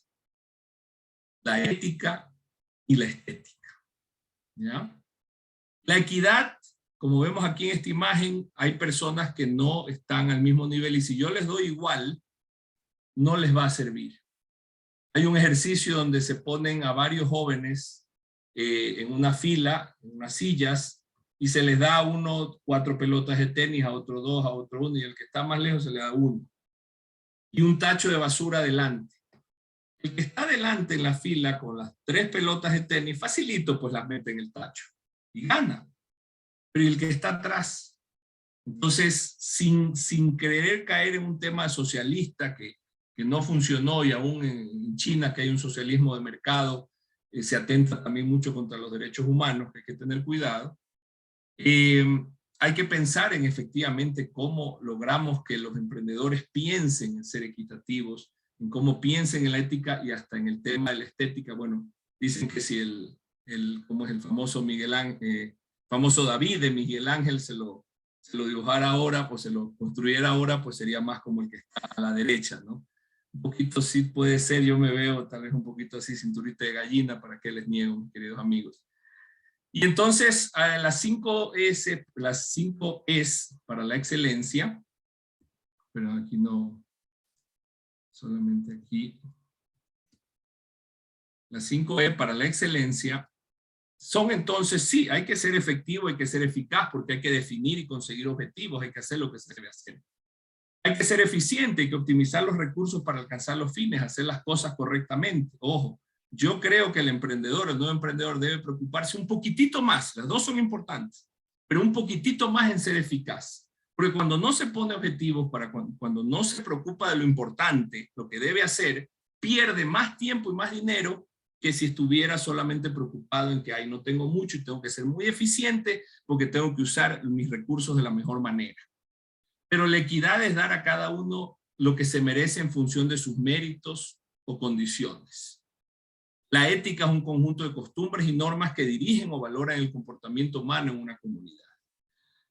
la ética y la estética. ¿Ya? La equidad, como vemos aquí en esta imagen, hay personas que no están al mismo nivel y si yo les doy igual, no les va a servir. Hay un ejercicio donde se ponen a varios jóvenes en una fila, en unas sillas, y se les da a uno 4 pelotas de tenis, a otro 2, a otro 1, y el que está más lejos se le da 1. Y un tacho de basura adelante. El que está adelante en la fila con las 3 pelotas de tenis, facilito pues las mete en el tacho y gana. Pero el que está atrás, entonces sin querer caer en un tema socialista que no funcionó, y aún en China, que hay un socialismo de mercado, se atenta también mucho contra los derechos humanos, que hay que tener cuidado. Hay que pensar en efectivamente cómo logramos que los emprendedores piensen en ser equitativos, en cómo piensen en la ética y hasta en el tema de la estética. Bueno, dicen que si ¿cómo es el famoso famoso David de Miguel Ángel se lo dibujara ahora, pues se lo construyera ahora, pues sería más como el que está a la derecha, ¿no? Un poquito sí puede ser, yo me veo tal vez un poquito así, cinturita de gallina, para que les niego, mis queridos amigos. Y entonces, las 5 es para la excelencia, pero aquí no, solamente aquí. Las 5 E para la excelencia son entonces, sí, hay que ser efectivo, hay que ser eficaz, porque hay que definir y conseguir objetivos, hay que hacer lo que se debe hacer. Hay que ser eficiente, hay que optimizar los recursos para alcanzar los fines, hacer las cosas correctamente. Ojo, yo creo que el emprendedor, el nuevo emprendedor debe preocuparse un poquitito más, las dos son importantes, pero un poquitito más en ser eficaz. Porque cuando no se pone objetivos, cuando no se preocupa de lo importante, lo que debe hacer, pierde más tiempo y más dinero que si estuviera solamente preocupado en que ay, no tengo mucho y tengo que ser muy eficiente porque tengo que usar mis recursos de la mejor manera. Pero la equidad es dar a cada uno lo que se merece en función de sus méritos o condiciones. La ética es un conjunto de costumbres y normas que dirigen o valoran el comportamiento humano en una comunidad.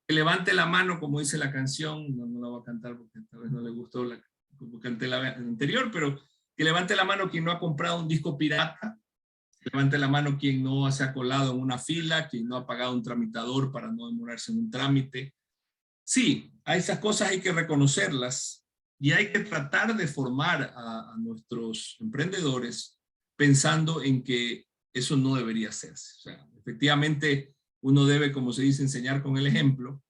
Que levante la mano, como dice la canción, no la voy a cantar porque tal vez no le gustó como canté la anterior, pero que levante la mano quien no ha comprado un disco pirata, que levante la mano quien no se ha colado en una fila, quien no ha pagado un tramitador para no demorarse en un trámite. Sí, a esas cosas hay que reconocerlas y hay que tratar de formar a nuestros emprendedores pensando en que eso no debería hacerse. O sea, efectivamente, uno debe, como se dice, enseñar con el ejemplo,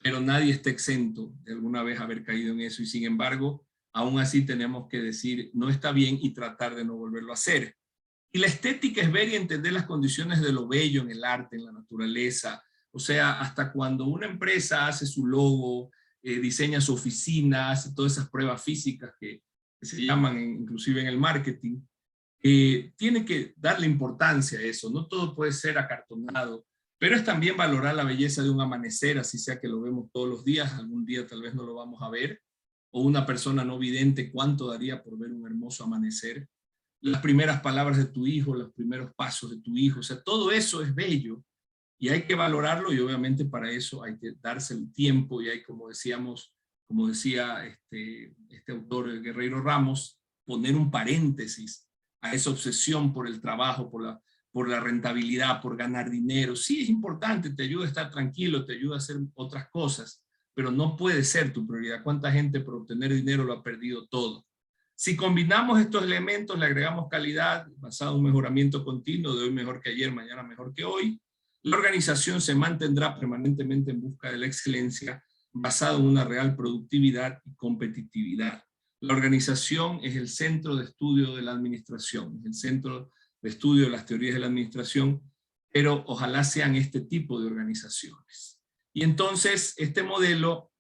pero nadie está exento de alguna vez haber caído en eso y sin embargo, aún así tenemos que decir no está bien y tratar de no volverlo a hacer. Y la estética es ver y entender las condiciones de lo bello en el arte, en la naturaleza. O sea, hasta cuando una empresa hace su logo, diseña su oficina, hace todas esas pruebas físicas que se llaman inclusive en el marketing, tiene que darle importancia a eso. No todo puede ser acartonado, pero es también valorar la belleza de un amanecer, así sea que lo vemos todos los días, algún día tal vez no lo vamos a ver, o una persona no vidente, ¿cuánto daría por ver un hermoso amanecer? Las primeras palabras de tu hijo, los primeros pasos de tu hijo, o sea, todo eso es bello y hay que valorarlo y obviamente para eso hay que darse el tiempo y hay, como decíamos, como decía este autor Guerreiro Ramos, poner un paréntesis a esa obsesión por el trabajo, por la rentabilidad, por ganar dinero. Sí es importante, te ayuda a estar tranquilo, te ayuda a hacer otras cosas, pero no puede ser tu prioridad. ¿Cuánta gente por obtener dinero lo ha perdido todo? Si combinamos estos elementos, le agregamos calidad basado en un mejoramiento continuo, de hoy mejor que ayer, mañana mejor que hoy, la organización se mantendrá permanentemente en busca de la excelencia basada en una real productividad y competitividad. La organización es el centro de estudio de la administración, es el centro de estudio de las teorías de la administración, pero ojalá sean este tipo de organizaciones. Y entonces este modelo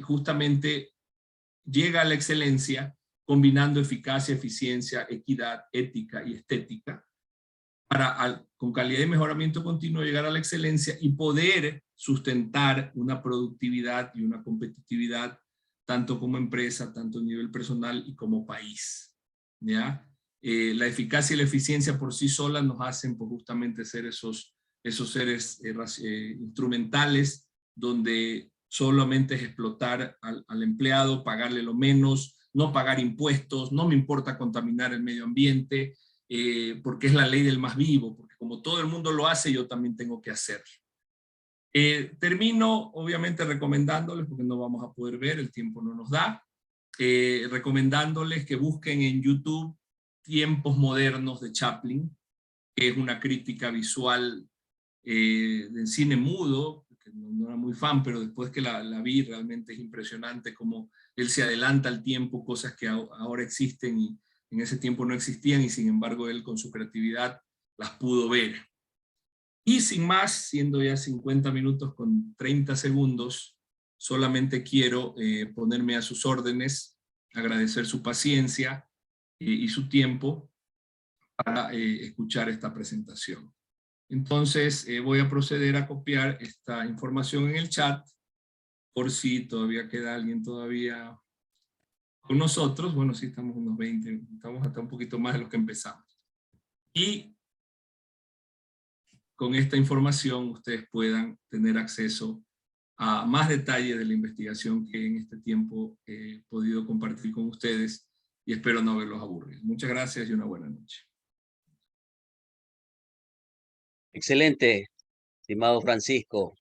justamente llega a la excelencia combinando eficacia, eficiencia, equidad, ética y estética, para con calidad y mejoramiento continuo llegar a la excelencia y poder sustentar una productividad y una competitividad tanto como empresa, tanto a nivel personal y como país. ¿Ya? La eficacia y la eficiencia por sí solas nos hacen pues, justamente ser esos seres instrumentales donde solamente es explotar al empleado, pagarle lo menos, no pagar impuestos, no me importa contaminar el medio ambiente, porque es la ley del más vivo, porque como todo el mundo lo hace, yo también tengo que hacerlo. Termino obviamente recomendándoles, porque no vamos a poder ver, el tiempo no nos da, recomendándoles que busquen en YouTube Tiempos Modernos de Chaplin, que es una crítica visual del cine mudo, que no era muy fan, pero después que la vi realmente es impresionante como él se adelanta al tiempo, cosas que ahora existen y en ese tiempo no existían y sin embargo él con su creatividad las pudo ver. Y sin más, siendo ya 50 minutos con 30 segundos, solamente quiero ponerme a sus órdenes, agradecer su paciencia y su tiempo para escuchar esta presentación. Entonces voy a proceder a copiar esta información en el chat, por si todavía queda alguien todavía con nosotros. Bueno, sí, estamos unos 20, estamos hasta un poquito más de los que empezamos. Y con esta información ustedes puedan tener acceso a más detalles de la investigación que en este tiempo he podido compartir con ustedes y espero no haberlos aburrido. Muchas gracias y una buena noche. Excelente, estimado Francisco.